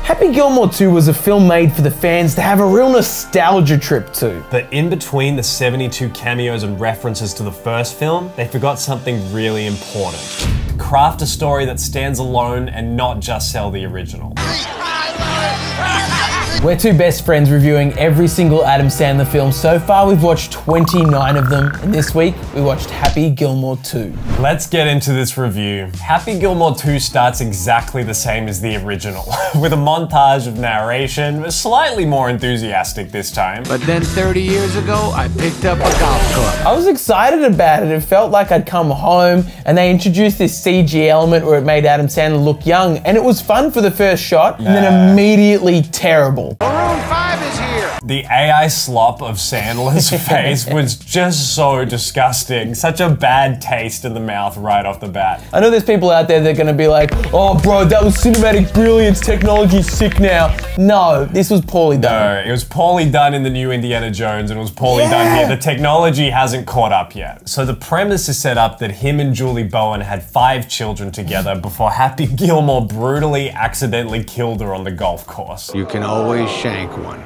Happy Gilmore 2 was a film made for the fans to have a real nostalgia trip to. But in between the 72 cameos and references to the first film, they forgot something really important. Craft a story that stands alone and not just sell the original. We're two best friends reviewing every single Adam Sandler film. So far, we've watched 29 of them, and this week, we watched Happy Gilmore 2. Let's get into this review. Happy Gilmore 2 starts exactly the same as the original, with a montage of narration, slightly more enthusiastic this time. But then 30 years ago, I picked up a golf club. I was excited about it. It felt like I'd come home, and they introduced this CG element where it made Adam Sandler look young, and it was fun for the first shot, and then immediately terrible. Maroon 5 is here. The AI slop of Sandler's face was just so disgusting. Such a bad taste in the mouth right off the bat. I know there's people out there that are gonna be like, oh bro, that was cinematic brilliance, technology's sick now. No, this was poorly done. No, it was poorly done in the new Indiana Jones and it was poorly done here. The technology hasn't caught up yet. So the premise is set up that him and Julie Bowen had 5 children together before Happy Gilmore brutally accidentally killed her on the golf course. You can always shank one.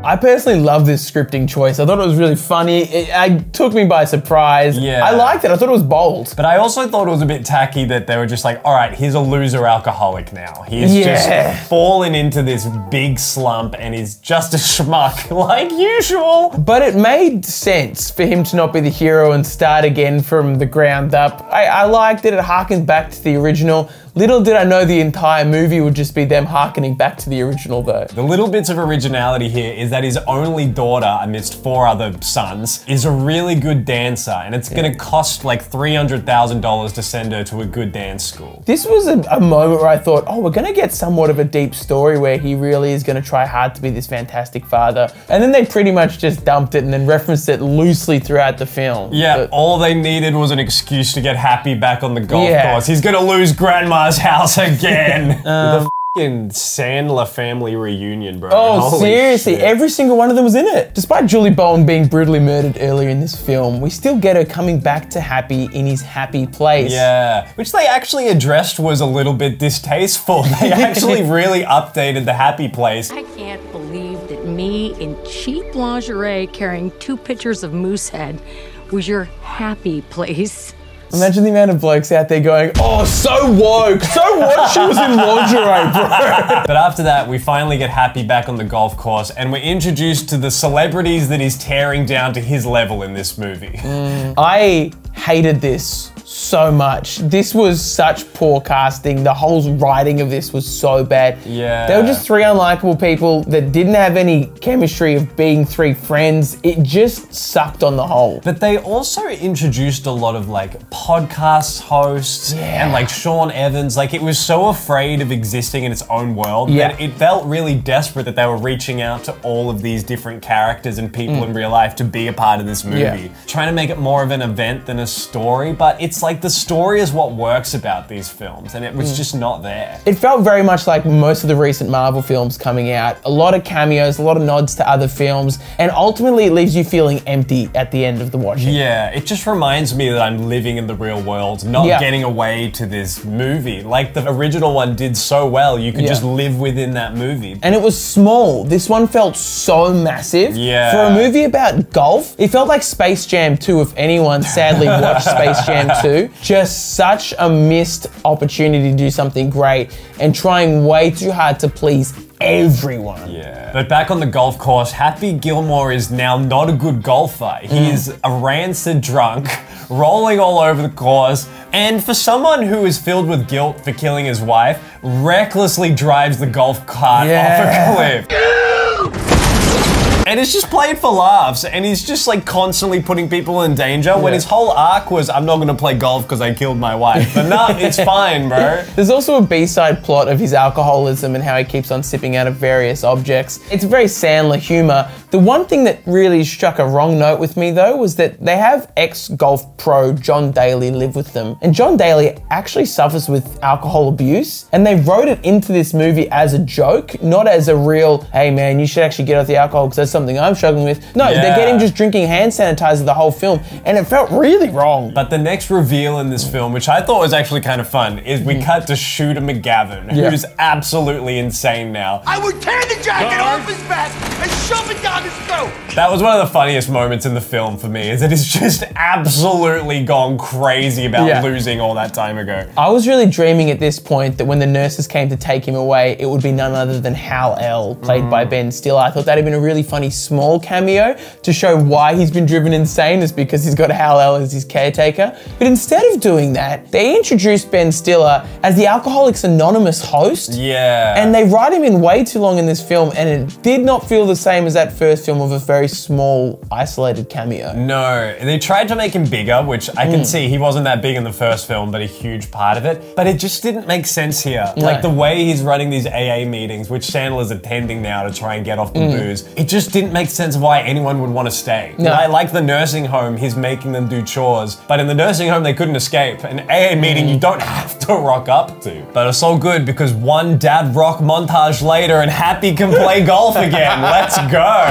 I personally love this scripting choice. I thought it was really funny. It took me by surprise. Yeah. I liked it. I thought it was bold. But I also thought it was a bit tacky that they were just like, all right, he's a loser alcoholic now. He's just fallen into this big slump and he's just a schmuck like usual. But it made sense for him to not be the hero and start again from the ground up. I liked it. It harkened back to the original. Little did I know the entire movie would just be them harkening back to the original though. The little bits of originality here is that his only daughter, amidst 4 other sons, is a really good dancer and it's gonna cost like $300,000 to send her to a good dance school. This was a moment where I thought, oh, we're gonna get somewhat of a deep story where he really is gonna try hard to be this fantastic father. And then they pretty much just dumped it and then referenced it loosely throughout the film. Yeah, all they needed was an excuse to get Happy back on the golf course. He's gonna lose grandma's house again. The f***ing Sandler family reunion, bro. Oh, Holy seriously, shit. every single one of them was in it. Despite Julie Bowen being brutally murdered earlier in this film, we still get her coming back to Happy in his happy place. Yeah, which they actually addressed was a little bit distasteful. They actually really updated the happy place. I can't believe that me in cheap lingerie carrying 2 pictures of Moosehead was your happy place. Imagine the amount of blokes out there going, oh, so woke, so what? She was in lingerie, bro. But after that, we finally get Happy back on the golf course and we're introduced to the celebrities that he's tearing down to his level in this movie. I hated this so much. This was such poor casting. The whole writing of this was so bad. Yeah. They were just 3 unlikable people that didn't have any chemistry of being 3 friends. It just sucked on the whole. But they also introduced a lot of like podcast hosts and like Sean Evans. Like it was so afraid of existing in its own world that it felt really desperate that they were reaching out to all of these different characters and people in real life to be a part of this movie. Trying to make it more of an event than a story, but it's like the story is what works about these films and it was just not there. It felt very much like most of the recent Marvel films coming out. A lot of cameos, a lot of nods to other films, and ultimately it leaves you feeling empty at the end of the watching. Yeah, it just reminds me that I'm living in the real world, not getting away to this movie. Like the original one did so well, you could just live within that movie. And it was small. This one felt so massive. Yeah. For a movie about golf, it felt like Space Jam 2, if anyone sadly watched Space Jam 2. Just such a missed opportunity to do something great and trying way too hard to please everyone. Yeah. But back on the golf course, Happy Gilmore is now not a good golfer. He is a rancid drunk, rolling all over the course, and for someone who is filled with guilt for killing his wife, recklessly drives the golf cart off a cliff. And it's just played for laughs, and he's just like constantly putting people in danger when his whole arc was, I'm not gonna play golf because I killed my wife. But no, it's fine, bro. There's also a B-side plot of his alcoholism and how he keeps on sipping out of various objects. It's very Sandler humor, The one thing that really struck a wrong note with me though was that they have ex-golf pro John Daly live with them. And John Daly actually suffers with alcohol abuse. And they wrote it into this movie as a joke, not as a real, hey man, you should actually get off the alcohol because that's something I'm struggling with. No, they get him just drinking hand sanitizer the whole film. And it felt really wrong. But the next reveal in this film, which I thought was actually kind of fun, is we cut to Shooter McGavin, who's absolutely insane now. I would tear the jacket off his back and shove it down his throat. That was one of the funniest moments in the film for me, is that it's just absolutely gone crazy about losing all that time ago. I was really dreaming at this point that when the nurses came to take him away, it would be none other than Hal L, played by Ben Stiller. I thought that'd been a really funny small cameo to show why he's been driven insane, is because he's got Hal L as his caretaker. But instead of doing that, they introduced Ben Stiller as the Alcoholics Anonymous host. Yeah. And they write him in way too long in this film, and it did not feel the same as that first film of a very small, isolated cameo. No, they tried to make him bigger, which I can see he wasn't that big in the first film, but a huge part of it. But it just didn't make sense here. No. Like the way he's running these AA meetings, which Sandler's attending now to try and get off the booze, it just didn't make sense why anyone would want to stay. No. Like the nursing home, he's making them do chores, but in the nursing home they couldn't escape. An AA meeting you don't have to rock up to. But it's all good because one dad rock montage later and Happy can play golf again. Let's go.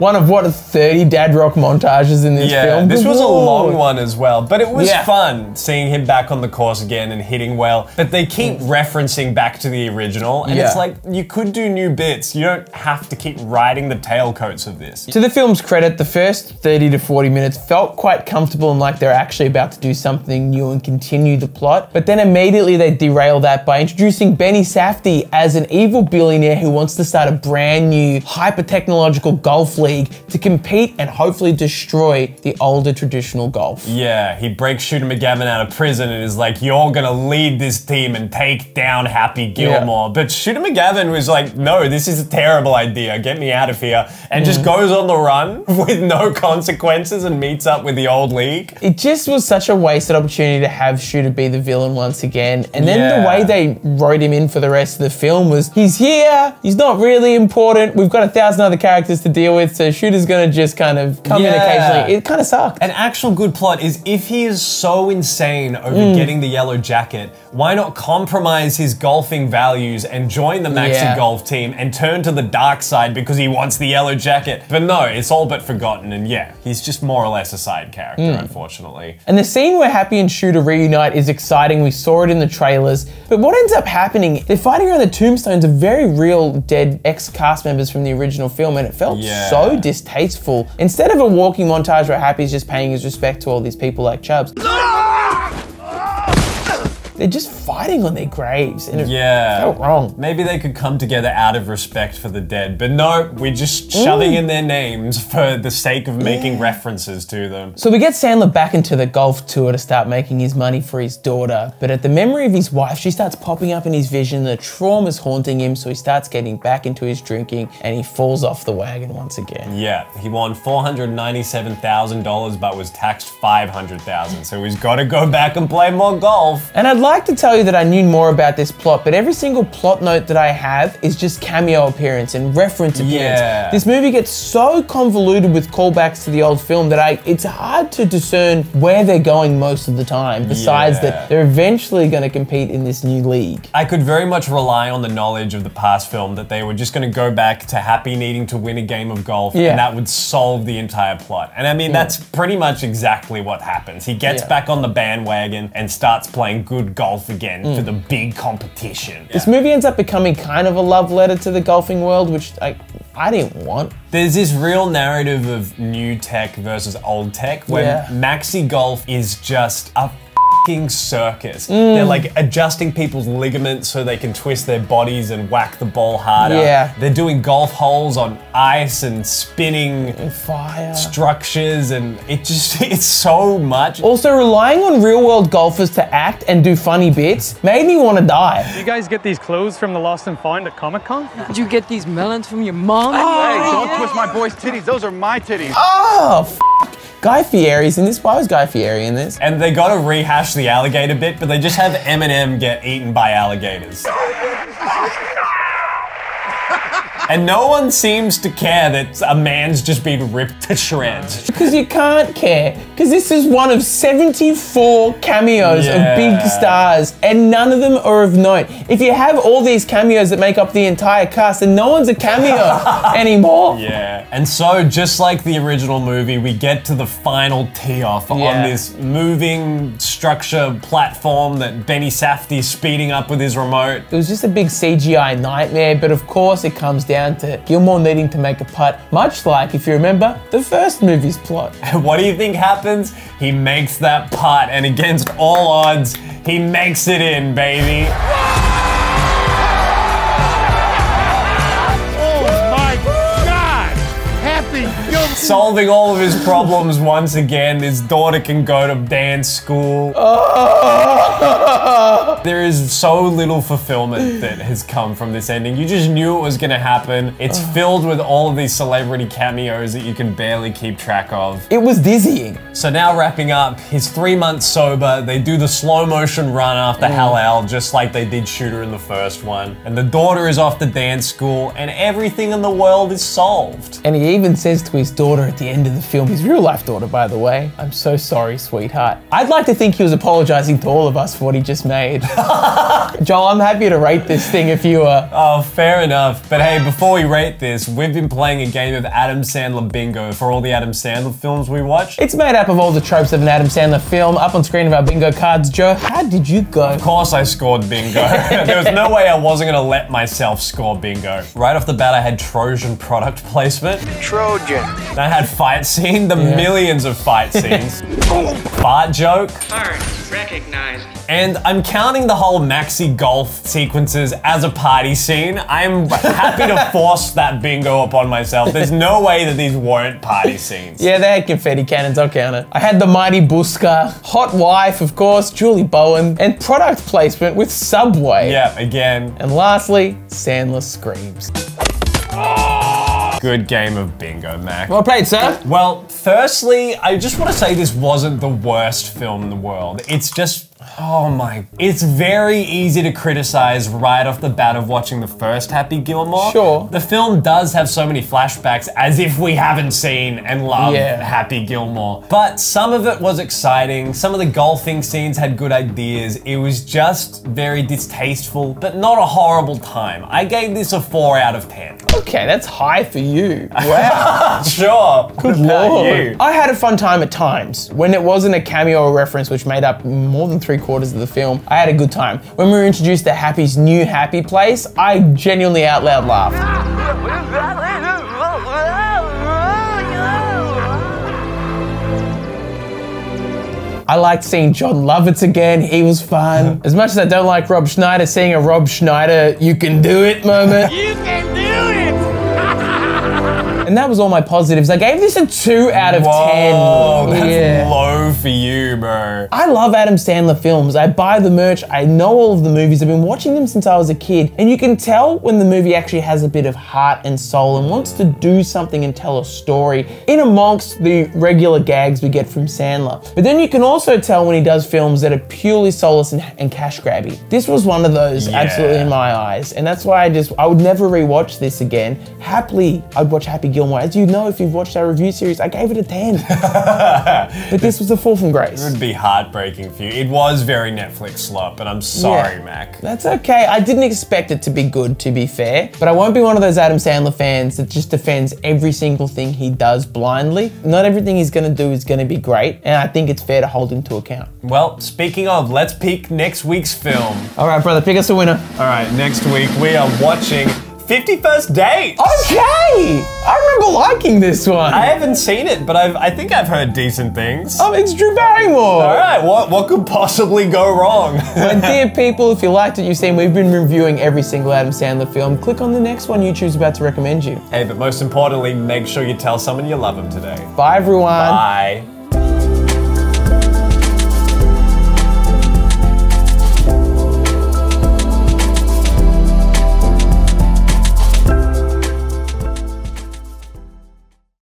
One of what, 30 dad rock montages in this film? This was a long one as well, but it was fun seeing him back on the course again and hitting well. But they keep referencing back to the original, and it's like, you could do new bits. You don't have to keep riding the tailcoats of this. To the film's credit, the first 30 to 40 minutes felt quite comfortable and like they're actually about to do something new and continue the plot. But then immediately they derail that by introducing Benny Safdie as an evil billionaire who wants to start a brand new hyper-technological golf league to compete and hopefully destroy the older traditional golf. Yeah, he breaks Shooter McGavin out of prison and is like, you're gonna lead this team and take down Happy Gilmore. But Shooter McGavin was like, no, this is a terrible idea, get me out of here. And just goes on the run with no consequences and meets up with the old league. It just was such a wasted opportunity to have Shooter be the villain once again. And then the way they wrote him in for the rest of the film was, he's here, he's not really important, we've got 1,000 other characters to deal with, so Shooter's gonna just kind of come in occasionally. It kind of sucked. An actual good plot is, if he is so insane over getting the yellow jacket, why not compromise his golfing values and join the Maxi golf team and turn to the dark side because he wants the yellow jacket? But no, it's all but forgotten, and he's just more or less a side character, unfortunately. And the scene where Happy and Shooter reunite is exciting. We saw it in the trailers. But what ends up happening, they're fighting around the tombstones of very real dead ex-cast members from the original film, and it felt so distasteful. Instead of a walking montage where Happy's just paying his respect to all these people like Chubbs, they're just fighting on their graves, and it felt wrong. Maybe they could come together out of respect for the dead, but no, we're just shoving in their names for the sake of making references to them. So we get Sandler back into the golf tour to start making his money for his daughter, but at the memory of his wife, she starts popping up in his vision. The trauma's haunting him, so he starts getting back into his drinking, and he falls off the wagon once again. Yeah, he won $497,000, but was taxed $500,000, so he's got to go back and play more golf. And I'd like to tell you that I knew more about this plot, but every single plot note that I have is just cameo appearance and reference appearance. This movie gets so convoluted with callbacks to the old film that it's hard to discern where they're going most of the time, besides that they're eventually going to compete in this new league. I could very much rely on the knowledge of the past film that they were just going to go back to Happy needing to win a game of golf, and that would solve the entire plot. And I mean, that's pretty much exactly what happens. He gets back on the bandwagon and starts playing good golf again for the big competition. This movie ends up becoming kind of a love letter to the golfing world, which I didn't want. There's this real narrative of new tech versus old tech where Maxi Golf is just a f***ing circus. They're like adjusting people's ligaments so they can twist their bodies and whack the ball harder. They're doing golf holes on ice and spinning fire structures, and it's so much. Also, relying on real world golfers to act and do funny bits made me want to die. You guys get these clothes from the Lost and Found at Comic-Con? Did you get these melons from your mom? Hey, don't twist my boy's titties. Those are my titties. Oh, f***. Guy Fieri's in this. Why was Guy Fieri in this? And they gotta rehash the alligator bit, but they just have Eminem get eaten by alligators. And no one seems to care that a man's just been ripped to shreds. Because you can't care. Because this is one of 74 cameos of big stars, and none of them are of note. If you have all these cameos that make up the entire cast, then no one's a cameo anymore. Yeah. And so, just like the original movie, we get to the final tee-off on this moving structure platform that Benny Safdie's speeding up with his remote. It was just a big CGI nightmare, but of course it comes down to Gilmore needing to make a putt, much like, if you remember, the first movie's plot. What do you think happens? He makes that putt, and against all odds, he makes it in, baby. Solving all of his problems once again. His daughter can go to dance school. There is so little fulfillment that has come from this ending. You just knew it was gonna happen. It's filled with all of these celebrity cameos that you can barely keep track of. It was dizzying. So now wrapping up, he's 3 months sober. They do the slow motion run after Hal-El, just like they did Shooter in the first one. And the daughter is off to dance school, and everything in the world is solved. And he even says to his daughter at the end of the film, his real life daughter, by the way, "I'm so sorry, sweetheart." I'd like to think he was apologizing to all of us for what he just made. Joel, I'm happy to rate this thing if you are. Oh, fair enough. But hey, before we rate this, we've been playing a game of Adam Sandler bingo for all the Adam Sandler films we watched. It's made up of all the tropes of an Adam Sandler film. Up on screen of our bingo cards. Joe, how did you go? Of course I scored bingo. There was no way I wasn't gonna let myself score bingo. Right off the bat, I had Trojan product placement. Trojan. I had fight scene, the millions of fight scenes. Fart joke. Fart recognized. And I'm counting the whole maxi golf sequences as a party scene. I'm happy to force that bingo upon myself. There's no way that these weren't party scenes. Yeah, they had confetti cannons, I'll count it. I had the Mighty Buska, Hot Wife, of course, Julie Bowen, and product placement with Subway. Yeah, again. And lastly, Sandler screams. Good game of bingo, Mac. Well played, sir. Well, firstly, I just want to say this wasn't the worst film in the world. It's just, oh my, it's very easy to criticize right off the bat of watching the first Happy Gilmore. Sure. The film does have so many flashbacks as if we haven't seen and loved Happy Gilmore. But some of it was exciting. Some of the golfing scenes had good ideas. It was just very distasteful, but not a horrible time. I gave this a 4 out of 10. Okay, that's high for you. Wow. Sure. Good lord. You? I had a fun time at times. When it wasn't a cameo or reference which made up more than 3/4 of the film, I had a good time. When we were introduced to Happy's new happy place, I genuinely out loud laughed. I liked seeing John Lovitz again, he was fun. As much as I don't like Rob Schneider, seeing a Rob Schneider, you can do it moment. You can do it! And that was all my positives. I gave this a 2 out of 10. Whoa, that's low for you, bro. I love Adam Sandler films. I buy the merch. I know all of the movies. I've been watching them since I was a kid. And you can tell when the movie actually has a bit of heart and soul and wants to do something and tell a story in amongst the regular gags we get from Sandler. But then you can also tell when he does films that are purely soulless and cash grabby. This was one of those, absolutely, in my eyes. And that's why I would never rewatch this again. Happily, I'd watch Happy Gilmore. As you know, if you've watched our review series, I gave it a 10. But this was a fall from grace. It would be heartbreaking for you. It was very Netflix slop, and I'm sorry, Mac. That's okay. I didn't expect it to be good, to be fair. But I won't be one of those Adam Sandler fans that just defends every single thing he does blindly. Not everything he's gonna do is gonna be great, and I think it's fair to hold him to account. Well, speaking of, let's pick next week's film. All right, brother, pick us a winner. All right, next week we are watching 51st Dates. Okay! I remember liking this one. I haven't seen it, but I think I've heard decent things. Oh, it's Drew Barrymore. All right, what could possibly go wrong? And dear people, if you liked it, you've seen we've been reviewing every single Adam Sandler film. Click on the next one YouTube's about to recommend you. Hey, but most importantly, make sure you tell someone you love them today. Bye, everyone. Bye.